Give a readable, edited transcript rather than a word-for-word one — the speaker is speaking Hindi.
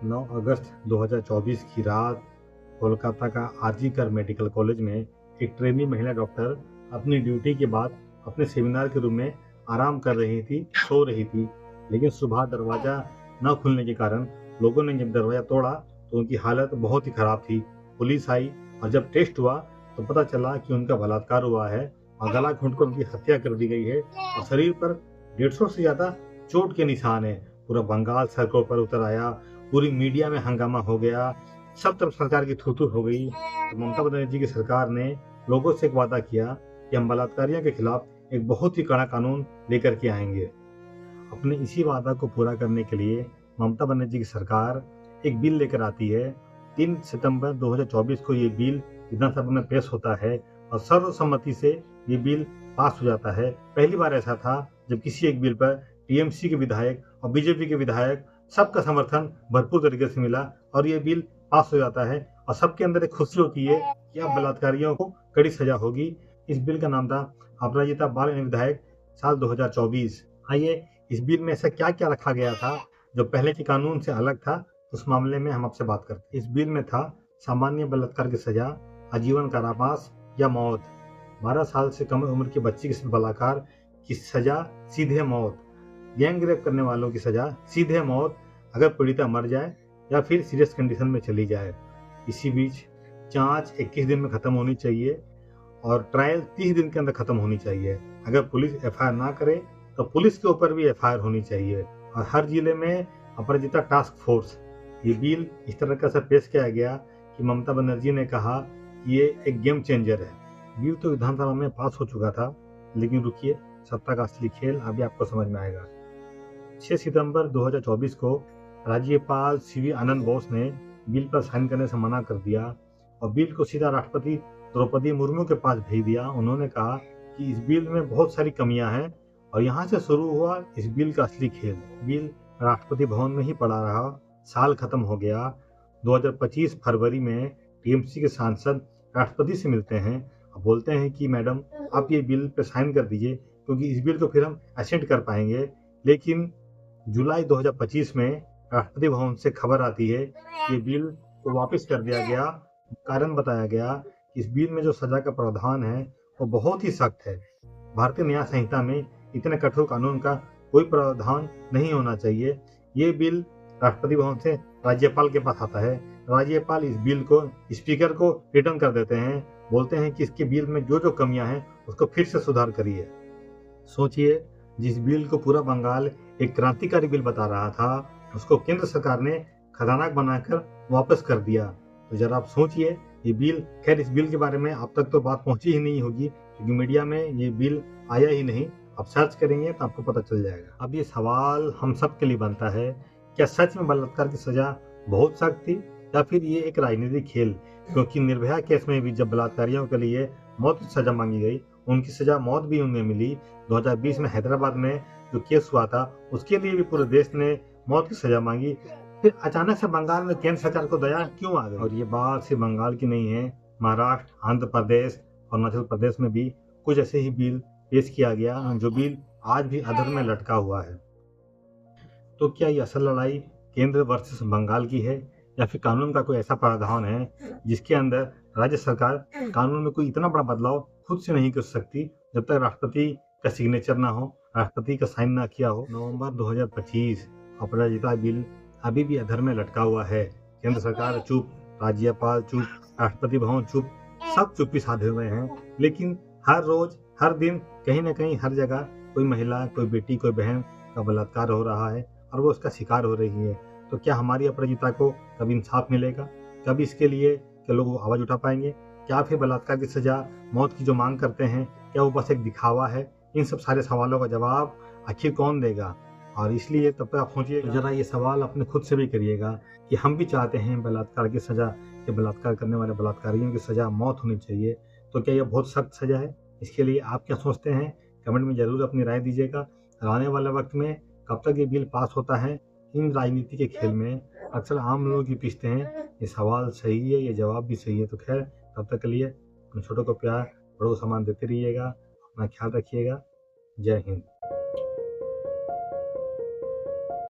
9 अगस्त 2024 की रात कोलकाता का आरजी कर मेडिकल कॉलेज में एक ट्रेनी महिला डॉक्टर अपनी ड्यूटी के बाद अपने सेमिनार के रूम में आराम कर रही थी, सो रही थी। लेकिन सुबह दरवाज़ा न खुलने के कारण लोगों ने जब दरवाज़ा तोड़ा तो उनकी हालत बहुत ही खराब थी। पुलिस आई और जब टेस्ट हुआ तो पता चला कि उनका बलात्कार हुआ है और गला घोंटकर उनकी हत्या कर दी गई है और शरीर पर 150 से ज़्यादा चोट के निशान है। पूरा बंगाल सड़कों पर उतर आया, पूरी मीडिया में हंगामा हो गया, सब तरफ सरकार की थू-थू हो गई। तो ममता बनर्जी की सरकार ने लोगों से एक वादा किया कि हम बलात्कारियों के खिलाफ एक बहुत ही कड़ा कानून लेकर के आएंगे। अपने इसी वादा को पूरा करने के लिए ममता बनर्जी की सरकार एक बिल लेकर आती है। 3 सितंबर 2024 को ये बिल विधानसभा में पेश होता है और सर्वसम्मति से ये बिल पास हो जाता है। पहली बार ऐसा था जब किसी एक बिल पर टीएमसी के विधायक और बीजेपी के विधायक सबका समर्थन भरपूर तरीके से मिला और ये बिल पास हो जाता है और सबके अंदर एक खुशी होती है कि अब बलात्कारियों को कड़ी सजा होगी। इस बिल का नाम था अपराजिता बाल न्याय विधेयक साल 2024। आइए इस बिल में ऐसा क्या-क्या रखा गया था जो पहले के कानून से अलग था, उस मामले में हम आपसे बात करते हैं। इस बिल में था सामान्य बलात्कार की सजा आजीवन कारावास या मौत, 12 साल से कम उम्र के बच्चे के साथ बलात्कार की सजा सीधे मौत, गैंग रेप करने वालों की सजा सीधे मौत अगर पीड़िता मर जाए या फिर सीरियस कंडीशन में चली जाए। इसी बीच जांच 21 दिन में खत्म होनी चाहिए और ट्रायल 30 दिन के अंदर खत्म होनी चाहिए। अगर पुलिस एफआईआर ना करे तो पुलिस के ऊपर भी एफआईआर होनी चाहिए और हर जिले में अपराजिता टास्क फोर्स। ये बिल इस तरह से पेश किया गया कि ममता बनर्जी ने कहा कि ये एक गेम चेंजर है। बिल तो विधानसभा में पास हो चुका था, लेकिन रुकिए, सत्ता का असली खेल अभी आपको समझ में आएगा। 6 सितंबर 2024 को राज्यपाल सीवी आनंद बोस ने बिल पर साइन करने से मना कर दिया और बिल को सीधा राष्ट्रपति द्रौपदी मुर्मू के पास भेज दिया। उन्होंने कहा कि इस बिल में बहुत सारी कमियां हैं और यहाँ से शुरू हुआ इस बिल का असली खेल। बिल राष्ट्रपति भवन में ही पड़ा रहा, साल खत्म हो गया। 2025 फरवरी में टीएमसी के सांसद राष्ट्रपति से मिलते हैं और बोलते हैं कि मैडम आप ये बिल पे साइन कर दीजिए क्योंकि इस बिल को फिर हम एसेंट कर पाएंगे। लेकिन जुलाई 2025 में राष्ट्रपति भवन से खबर आती है कि बिल को वापस कर दिया गया। कारण बताया गया कि इस बिल में जो सजा का प्रावधान है वो बहुत ही सख्त है। भारतीय न्याय संहिता में इतने कठोर कानून का कोई प्रावधान नहीं होना चाहिए। ये बिल राष्ट्रपति भवन से राज्यपाल के पास आता है। राज्यपाल इस बिल को स्पीकर को रिटर्न कर देते हैं, बोलते हैं कि इसके बिल में जो जो कमियां हैं उसको फिर से सुधार करिए। सोचिए, जिस बिल को पूरा बंगाल एक क्रांतिकारी बिल बता रहा था, उसको केंद्र सरकार ने खतरनाक बनाकर वापस कर दिया। तो जरा आप सोचिए, ये बिल, खैर इस बिल के बारे में अब तक तो बात पहुंची ही नहीं होगी क्योंकि मीडिया में ये बिल आया ही नहीं। आप सर्च करेंगे तो आपको पता चल जाएगा। अब ये सवाल हम सब के लिए बनता है, क्या सच में बलात्कार की सजा बहुत सख्त थी या फिर ये एक राजनीतिक खेल? क्योंकि निर्भया केस में भी जब बलात्कारियों के लिए मौत की सजा मांगी गई, उनकी सजा मौत भी उन्हें मिली। 2020 में हैदराबाद में जो केस हुआ था उसके लिए भी पूरे देश ने मौत की सजा मांगी। फिर अचानक से बंगाल में केंद्र सरकार को दया क्यों आ गई? और ये बात सिर्फ बंगाल की नहीं है, महाराष्ट्र, आंध्र प्रदेश और अरुणाचल प्रदेश में भी कुछ ऐसे ही बिल पेश किया गया जो बिल आज भी अधर में लटका हुआ है। तो क्या ये असल लड़ाई केंद्र वर्सेस बंगाल की है या फिर कानून का कोई ऐसा प्रावधान है जिसके अंदर राज्य सरकार कानून में कोई इतना बड़ा बदलाव खुद से नहीं कर सकती जब तक राष्ट्रपति का सिग्नेचर ना हो, राष्ट्रपति का साइन ना किया हो? नवंबर 2025 अपराजिता बिल अभी भी अधर में लटका हुआ है। केंद्र सरकार चुप, राज्यपाल चुप, राष्ट्रपति भवन चुप, सब चुप्पी साधे हुए हैं। लेकिन हर रोज, हर दिन, कहीं ना कहीं, हर जगह कोई महिला, कोई बेटी, कोई बहन का बलात्कार हो रहा है और वो उसका शिकार हो रही है। तो क्या हमारी अपराजिता को कभी इंसाफ मिलेगा? कभी इसके लिए क्या लोग आवाज उठा पाएंगे? क्या फिर बलात्कार की सजा, मौत की जो मांग करते हैं, क्या वो बस एक दिखावा है? इन सब सारे सवालों का जवाब आखिर कौन देगा? और इसलिए तब तक आप सोचिएगा, जरा ये सवाल अपने खुद से भी करिएगा कि हम भी चाहते हैं बलात्कार की सजा, कि बलात्कार करने वाले बलात्कारियों की सजा मौत होनी चाहिए। तो क्या यह बहुत सख्त सजा है? इसके लिए आप क्या सोचते हैं? कमेंट में जरूर अपनी राय दीजिएगा। आने वाले वक्त में कब तक ये बिल पास होता है, इन राजनीति के खेल में अक्सर आम लोग ही पूछते हैं। ये सवाल सही है, ये जवाब भी सही है। तो खैर, तब तक के लिए अपने छोटों को प्यार, बड़ों को सम्मान देते रहिएगा। अपना ख्याल रखिएगा। जय हिंद।